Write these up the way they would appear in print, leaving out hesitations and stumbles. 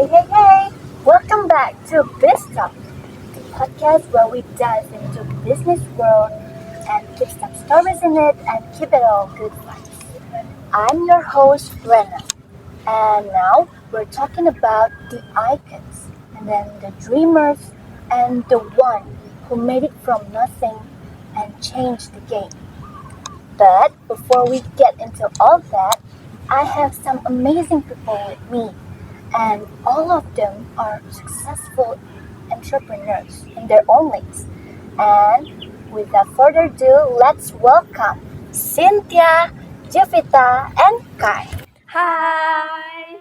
Hey! Welcome back to BeezTalks, the podcast where we dive into business world and keep some stories in it and keep it all good vibes. I'm your host, Rena, and now we're talking about the icons, and then the dreamers, and the one who made it from nothing and changed the game. But before we get into all that, I have some amazing people with me, and all of them are successful entrepreneurs in their own ways. And without further ado, let's welcome Cynthia, Juvita, and Kai. Hi!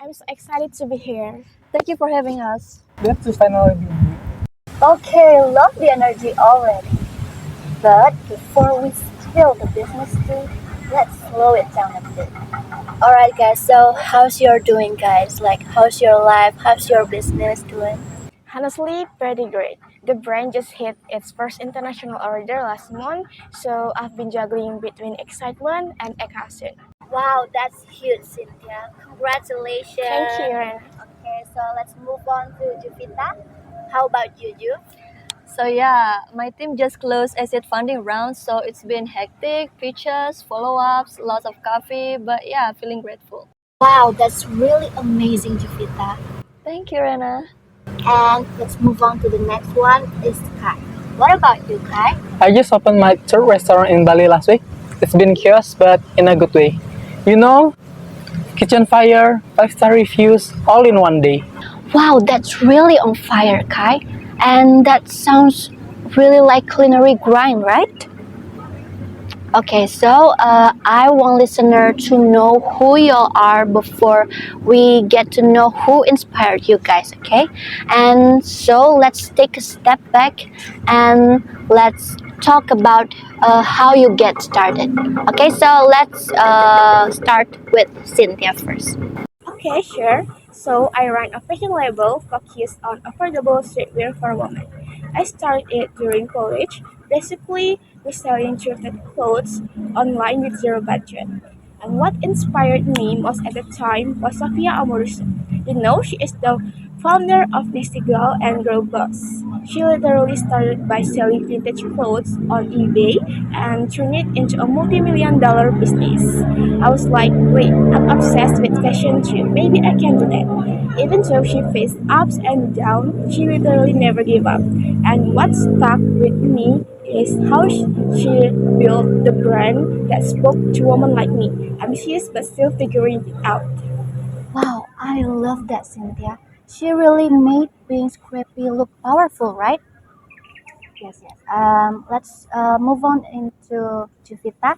I'm so excited to be here. Thank you for having us. Good to finally be here. Okay, love the energy already. But before we spill the business tea, let's slow it down a bit. Alright guys, so how's your doing guys? Like how's your life? How's your business doing? Honestly, pretty great. The brand just hit its first international order last month, so I've been juggling between excitement and exhaustion. Wow, that's huge, Cynthia. Congratulations. Thank you, Rena. Okay, so let's move on to Juvita. How about you, Ju? So yeah, my team just closed a seed funding round, so it's been hectic, pitches, follow-ups, lots of coffee, but yeah, feeling grateful. Wow, that's really amazing, Juvita. Thank you, Rena. And let's move on to the next one is Kai. What about you, Kai? I just opened my third restaurant in Bali last week. It's been chaos, but in a good way. You know, kitchen fire, 5-star reviews, all in one day. Wow, that's really on fire, Kai. And that sounds really like culinary grind, right? Okay, so I want listener to know who you are before we get to know who inspired you guys, okay? And so let's take a step back and let's talk about how you get started. Okay, so let's start with Cynthia first. Okay, sure. So I run a fashion label focused on affordable streetwear for women. I started it during college, basically reselling thrifted clothes online with zero budget. And what inspired me most at the time was Sophia Amoruso. She is the founder of Nasty Girl and Girl Boss. She literally started by selling vintage clothes on eBay and turned it into a multi-million-dollar business. I was like, wait, I'm obsessed with fashion too. Maybe I can do that. Even though she faced ups and downs, she literally never gave up. And what stuck with me is how she built the brand that spoke to women like me, ambitious but still figuring it out. Wow, I love that, Cynthia. She really made being scrappy look powerful, right? Yes. Let's move on into Juvita.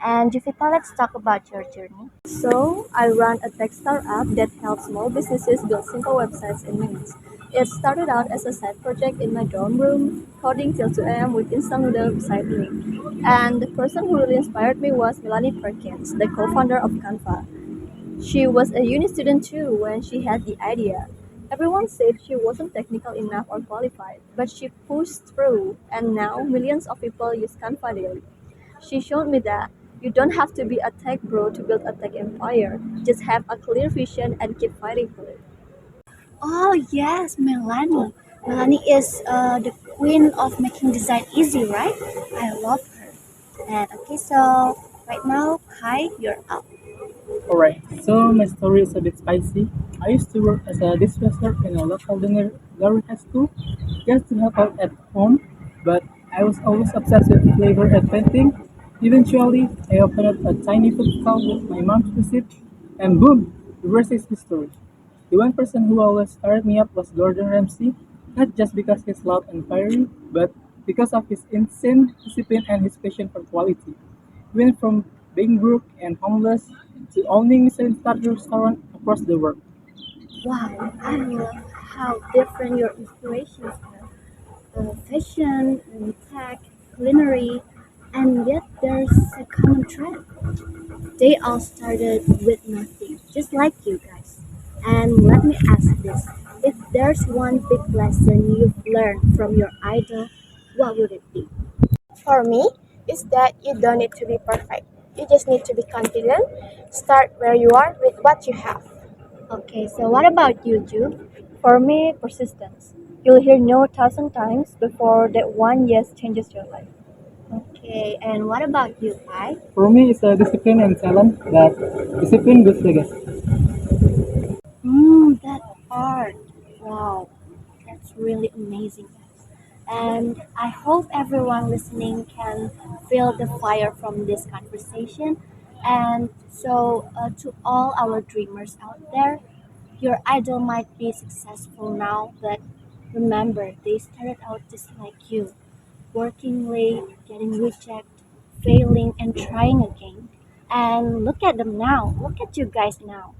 And Juvita, let's talk about your journey. So I run a tech startup that helps small businesses build simple websites in minutes. It started out as a side project in my dorm room, coding till 2 a.m. with instant noodle beside me. And the person who really inspired me was Melanie Perkins, the co-founder of Canva. She was a uni student too when she had the idea. Everyone said she wasn't technical enough or qualified, but she pushed through, and now millions of people use Canva daily. She showed me that you don't have to be a tech bro to build a tech empire. Just have a clear vision and keep fighting for it. Oh yes, Melanie. Melanie is the queen of making design easy, right? I love her. And okay, so right now, Kai, you're up. Alright, so my story is a bit spicy. I used to work as a dishwasher in a local gallery high school just to help out at home, but I was always obsessed with flavor and painting. Eventually, I opened up a tiny food stall with my mom's recipe, and boom, the rest is history. The one person who always fired me up was Gordon Ramsay, not just because he's loud and fiery, but because of his insane discipline and his passion for quality. He went from being broke and homeless to owning Michelin-starred restaurants across the world. Wow, I love how different your inspirations are. Fashion, tech, culinary, and yet there's a common thread. They all started with nothing, just like you guys. And let me ask this. If there's one big lesson you've learned from your idol, what would it be? For me, is that you don't need to be perfect. You just need to be confident. Start where you are with what you have. Okay, so what about you, Ju? For me, persistence. You'll hear no 1,000 times before that one yes changes your life. Okay, and what about you, Pai? For me, it's a discipline and talent, but discipline builds legacy. That part. Wow, that's really amazing. And I hope everyone listening can feel the fire from this conversation. And so, to all our dreamers out there, your idol might be successful now, but remember, they started out just like you, working late, getting rejected, failing, and trying again. And look at them now. Look at you guys now.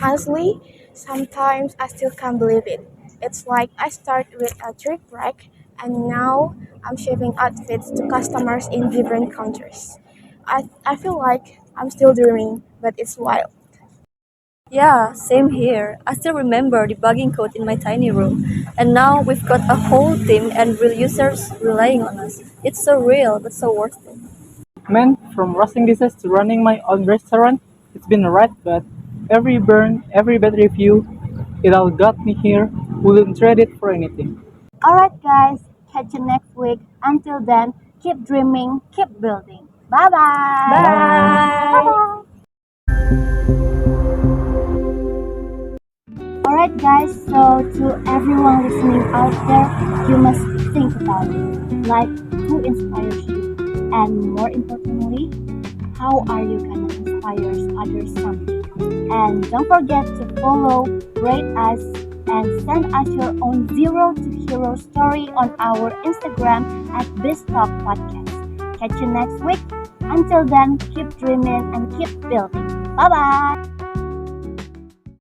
Honestly, sometimes I still can't believe it. It's like I started with a thrift rack and now I'm shipping outfits to customers in different countries. I feel like I'm still dreaming, but it's wild. Yeah, same here. I still remember debugging code in my tiny room. And now we've got a whole team and real users relying on us. It's so real, but so worth it. Man, from washing dishes to running my own restaurant, it's been a ride, but every burn, every bad review, it all got me here. Wouldn't trade it for anything. Alright, guys, catch you next week. Until then, keep dreaming, keep building. Bye bye. Bye. Bye Bye! bye. Alright, guys, so to everyone listening out there, you must think about it. Like, who inspires you? And more importantly, how are you gonna inspire others someday? And don't forget to follow, rate us, and send us your own zero to hero story on our Instagram at BeezTalks Podcast. Catch you next week. Until then, keep dreaming and keep building. Bye bye.